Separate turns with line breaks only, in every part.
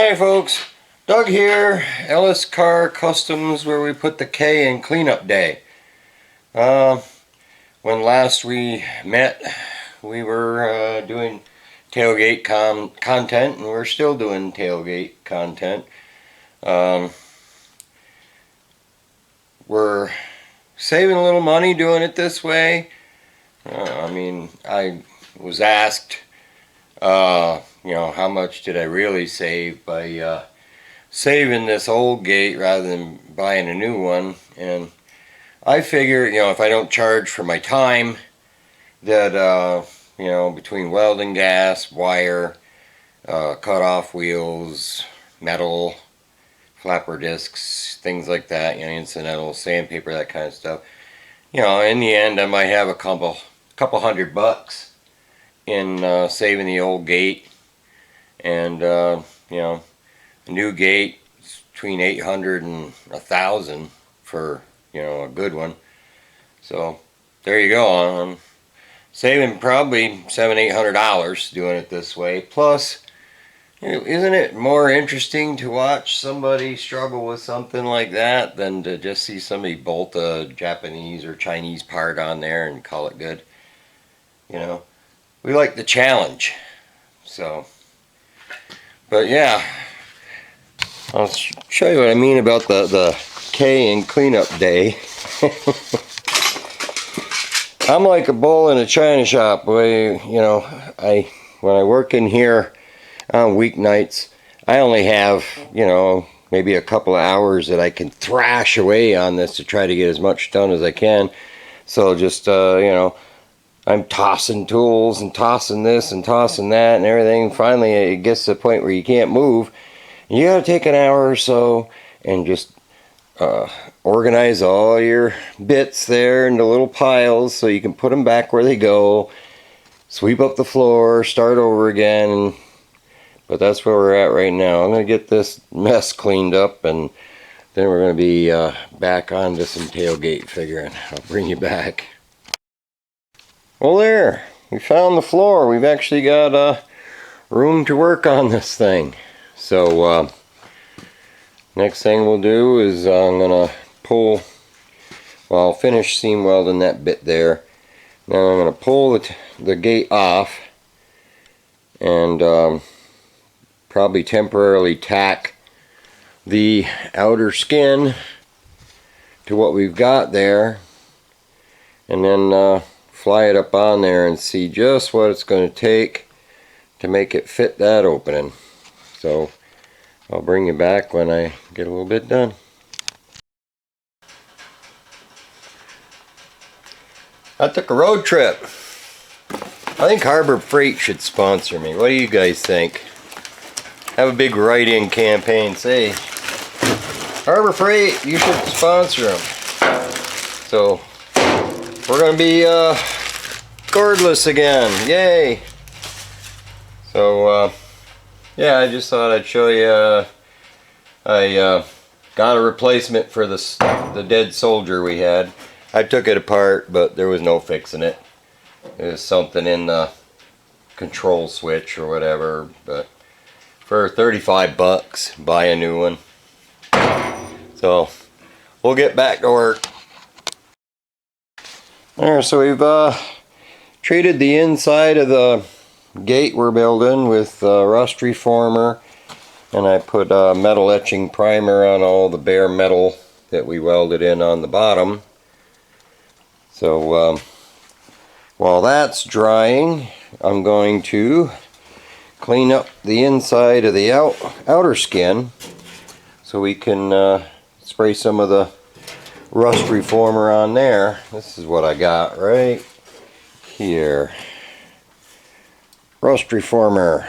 Hi folks, Doug here, Ellis Car Customs, where we put the K in cleanup day. When last we met, we were doing tailgate content, and we're still doing tailgate content. We're saving a little money doing it this way. I was asked, how much did I really save by saving this old gate rather than buying a new one. And I figure, if I don't charge for my time, that, between welding gas, wire, cut off wheels, metal, flapper discs, things like that, incidental, sandpaper, that kind of stuff, in the end I might have a couple $100 in saving the old gate. And, a new gate is between 800 and 1,000 for, a good one. So there you go. I'm saving probably $700-800 doing it this way. Plus, isn't it more interesting to watch somebody struggle with something like that than to just see somebody bolt a Japanese or Chinese part on there and call it good? We like the challenge. So, but yeah, I'll show you what I mean about the K in cleanup day. I'm like a bull in a china shop. When I work in here on weeknights, I only have, maybe a couple of hours that I can thrash away on this to try to get as much done as I can. So just, I'm tossing tools and tossing this and tossing that and everything. Finally, it gets to the point where you can't move. You gotta take an hour or so and just organize all your bits there into little piles so you can put them back where they go, sweep up the floor, start over again. But that's where we're at right now. I'm gonna get this mess cleaned up, and then we're gonna be back onto some tailgate figuring. I'll bring you back. Well, there, we found the floor. We've actually got room to work on this thing. So next thing we'll do is I'm gonna pull, I'll finish seam welding that bit there. Now I'm gonna pull the gate off and probably temporarily tack the outer skin to what we've got there, and then fly it up on there and see just what it's going to take to make it fit that opening. So I'll bring you back when I get a little bit done. I took a road trip. I think Harbor Freight should sponsor me. What do you guys think? Have a big write-in campaign. Say, Harbor Freight, you should sponsor them. So we're going to be cordless again. Yay! So yeah, I just thought I'd show you. I got a replacement for the dead soldier we had. I took it apart, but there was no fixing it. There's something in the control switch or whatever. But for $35, buy a new one. So we'll get back to work. There, so we've treated the inside of the gate we're building with rust reformer, and I put metal etching primer on all the bare metal that we welded in on the bottom. So while that's drying, I'm going to clean up the inside of the outer skin so we can spray some of the rust reformer on there. This is what I got right here. Rust reformer.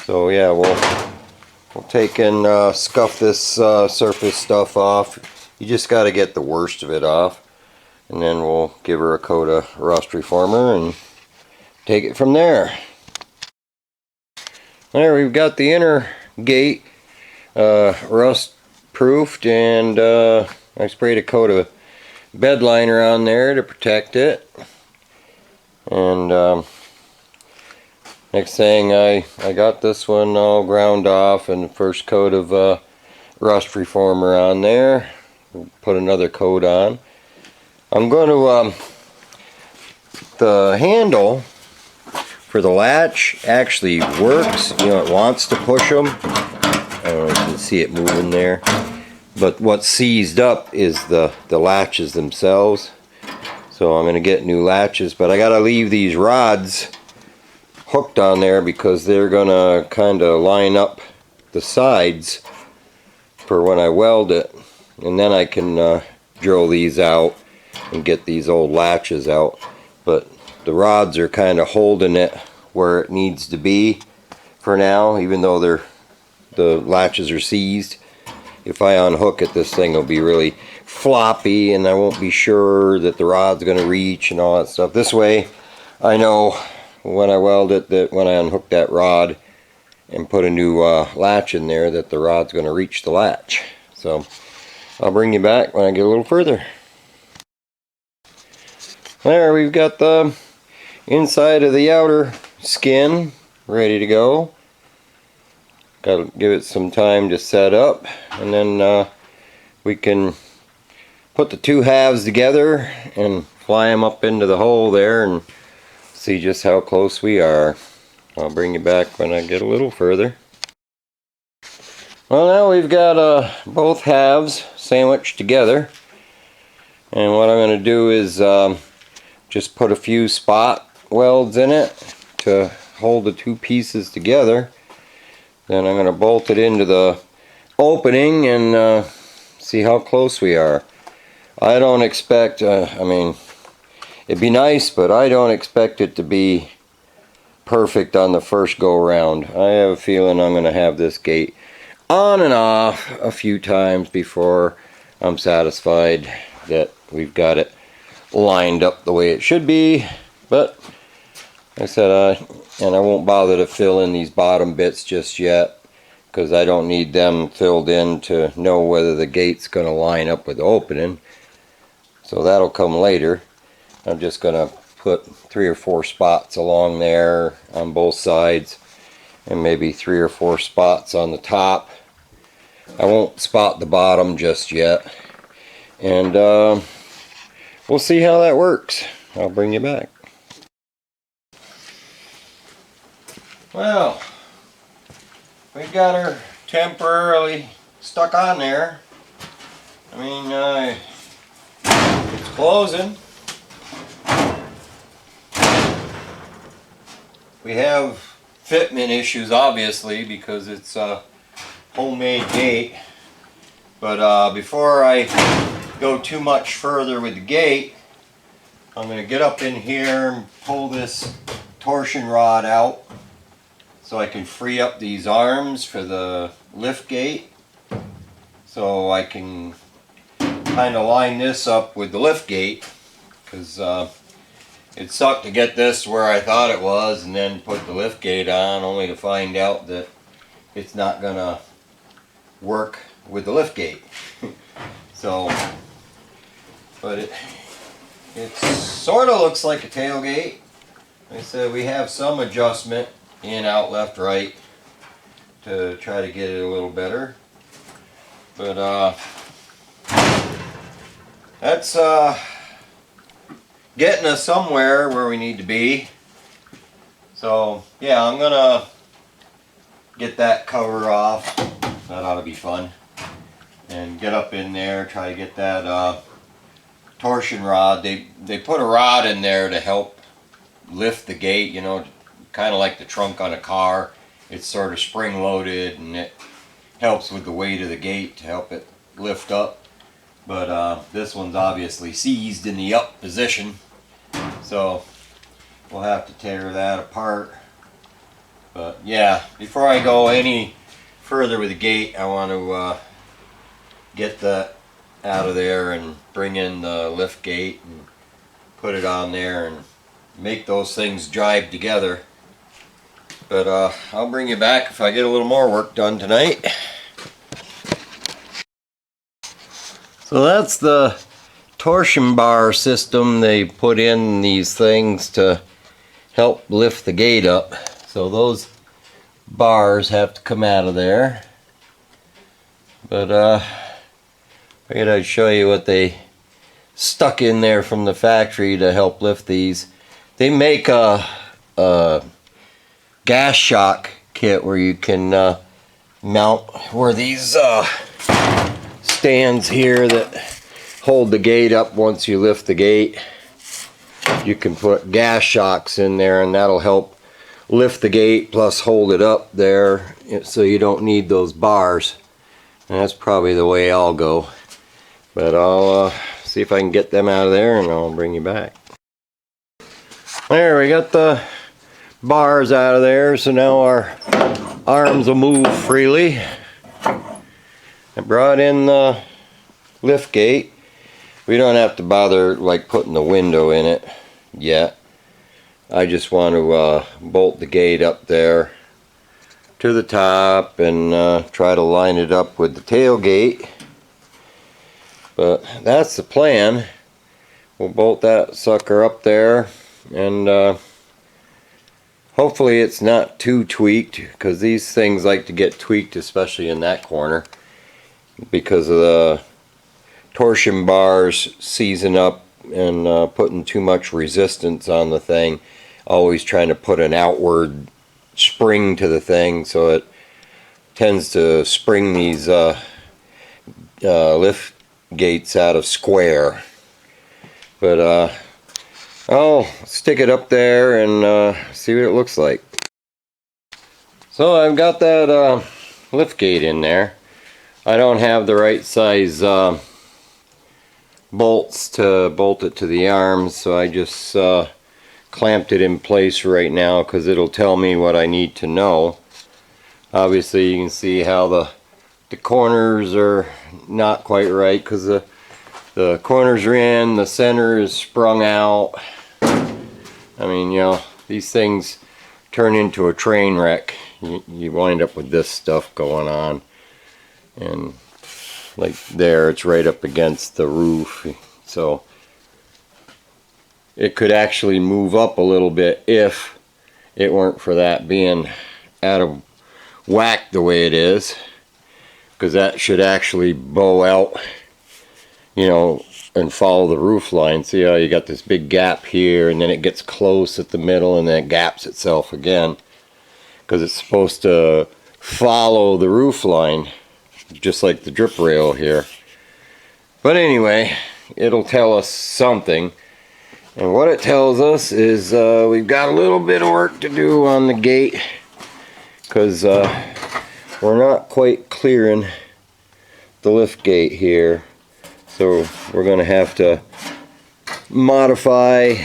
So yeah, we'll take and scuff this surface stuff off. You just got to get the worst of it off, and then we'll give her a coat of rust reformer and take it from there. There, we've got the inner gate rust proofed, and I sprayed a coat of bed liner on there to protect it. And Next thing, I got this one all ground off and the first coat of rust reformer on there. Put another coat on. I'm going to, the handle for the latch actually works. You know, it wants to push them. I don't know if you can see it moving there. But what's seized up is the latches themselves. So I'm going to get new latches, but I got to leave these rods hooked on there because they're going to kind of line up the sides for when I weld it. And then I can drill these out and get these old latches out. But the rods are kind of holding it where it needs to be for now, even though the latches are seized. If I unhook it, this thing will be really floppy and I won't be sure that the rod's going to reach and all that stuff. This way I know when I weld it that when I unhook that rod and put a new latch in there that the rod's going to reach the latch. So I'll bring you back when I get a little further. There, we've got the inside of the outer skin ready to go. Got to give it some time to set up, and then we can put the two halves together and fly them up into the hole there and see just how close we are. I'll bring you back when I get a little further. Well, now we've got both halves sandwiched together, and what I'm going to do is just put a few spot welds in it to hold the two pieces together. Then I'm going to bolt it into the opening and see how close we are. I don't expect, I mean, it'd be nice, but I don't expect it to be perfect on the first go around. I have a feeling I'm going to have this gate on and off a few times before I'm satisfied that we've got it lined up the way it should be. But like I said, and I won't bother to fill in these bottom bits just yet because I don't need them filled in to know whether the gate's going to line up with the opening. So that'll come later. I'm just going to put 3 or 4 spots along there on both sides and maybe 3 or 4 spots on the top. I won't spot the bottom just yet. And we'll see how that works. I'll bring you back. Well, we've got her temporarily stuck on there. I mean, it's closing. We have fitment issues, obviously, because it's a homemade gate. But before I go too much further with the gate, I'm going to get up in here and pull this torsion rod out so I can free up these arms for the lift gate, so I can kind of line this up with the lift gate, because it sucked to get this where I thought it was and then put the lift gate on only to find out that it's not gonna work with the lift gate. So, but it sort of looks like a tailgate. Like I said, we have some adjustment in, out, left, right to try to get it a little better. But that's getting us somewhere where we need to be. So yeah, I'm gonna get that cover off. That ought to be fun. And get up in there, try to get that torsion rod. They put a rod in there to help lift the gate, you know, kind of like the trunk on a car. It's sort of spring loaded and it helps with the weight of the gate to help it lift up. But this one's obviously seized in the up position, so we'll have to tear that apart. But yeah, before I go any further with the gate, I want to get that out of there and bring in the lift gate and put it on there and make those things jibe together. But I'll bring you back if I get a little more work done tonight. So that's the torsion bar system they put in these things to help lift the gate up. So those bars have to come out of there. But I figured I'd show you what they stuck in there from the factory to help lift these. They make a gas shock kit where you can mount where these stands here that hold the gate up. Once you lift the gate, you can put gas shocks in there, and that'll help lift the gate plus hold it up there, so you don't need those bars. And that's probably the way I'll go. But I'll see if I can get them out of there, and I'll bring you back. There, we got the bars out of there, so now our arms will move freely. I brought in the lift gate. We don't have to bother like putting the window in it yet. I just want to bolt the gate up there to the top and try to line it up with the tailgate. But that's the plan. We'll bolt that sucker up there, and hopefully it's not too tweaked, because these things like to get tweaked, especially in that corner, because of the torsion bars seizing up and putting too much resistance on the thing. Always trying to put an outward spring to the thing, so it tends to spring these lift gates out of square. But I'll stick it up there and see what it looks like. So I've got that lift gate in there. I don't have the right size bolts to bolt it to the arms, so I just clamped it in place right now, because it'll tell me what I need to know. Obviously you can see how the corners are not quite right, because the corners are in, the center is sprung out. I mean, you know, these things turn into a train wreck. You wind up with this stuff going on. And like there, it's right up against the roof, so it could actually move up a little bit if it weren't for that being out of whack the way it is, because that should actually bow out, you know, and follow the roof line. See how you got this big gap here, and then it gets close at the middle, and then it gaps itself again, because it's supposed to follow the roof line, just like the drip rail here. But anyway, it'll tell us something, and what it tells us is we've got a little bit of work to do on the gate, because we're not quite clearing the lift gate here. So we're going to have to modify,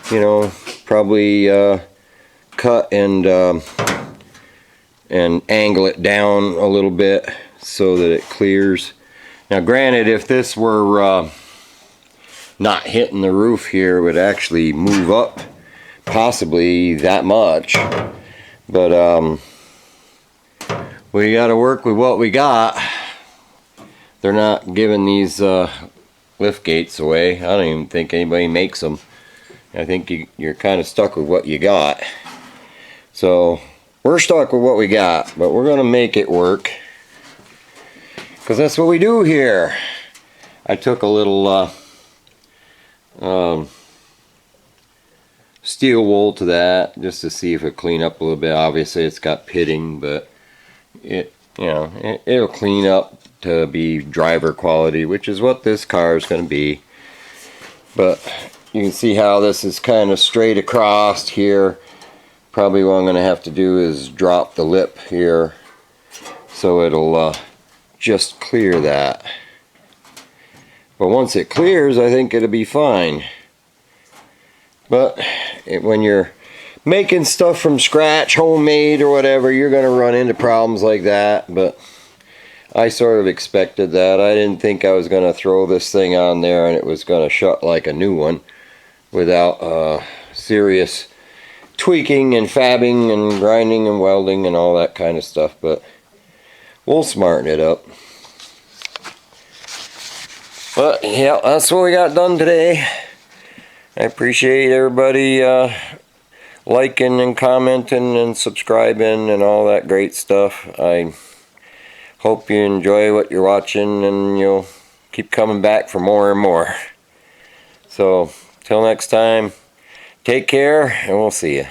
you know, probably cut and angle it down a little bit so that it clears. Now granted, if this were not hitting the roof here, it would actually move up possibly that much. But we got to work with what we got. They're not giving these lift gates away. I don't even think anybody makes them. I think you're kind of stuck with what you got. So we're stuck with what we got, but we're going to make it work, because that's what we do here. I took a little steel wool to that just to see if it clean up a little bit. Obviously it's got pitting, but it'll clean up to be driver quality, which is what this car is going to be. But you can see how this is kind of straight across here. Probably what I'm going to have to do is drop the lip here so it'll just clear that. But once it clears, I think it'll be fine. But when you're making stuff from scratch, homemade or whatever, you're going to run into problems like that. But I sort of expected that. I didn't think I was going to throw this thing on there and it was going to shut like a new one without serious tweaking and fabbing and grinding and welding and all that kind of stuff. But we'll smarten it up. But yeah, that's what we got done today. I appreciate everybody liking and commenting and subscribing and all that great stuff. I hope you enjoy what you're watching and you'll keep coming back for more and more. So, till next time, take care and we'll see you.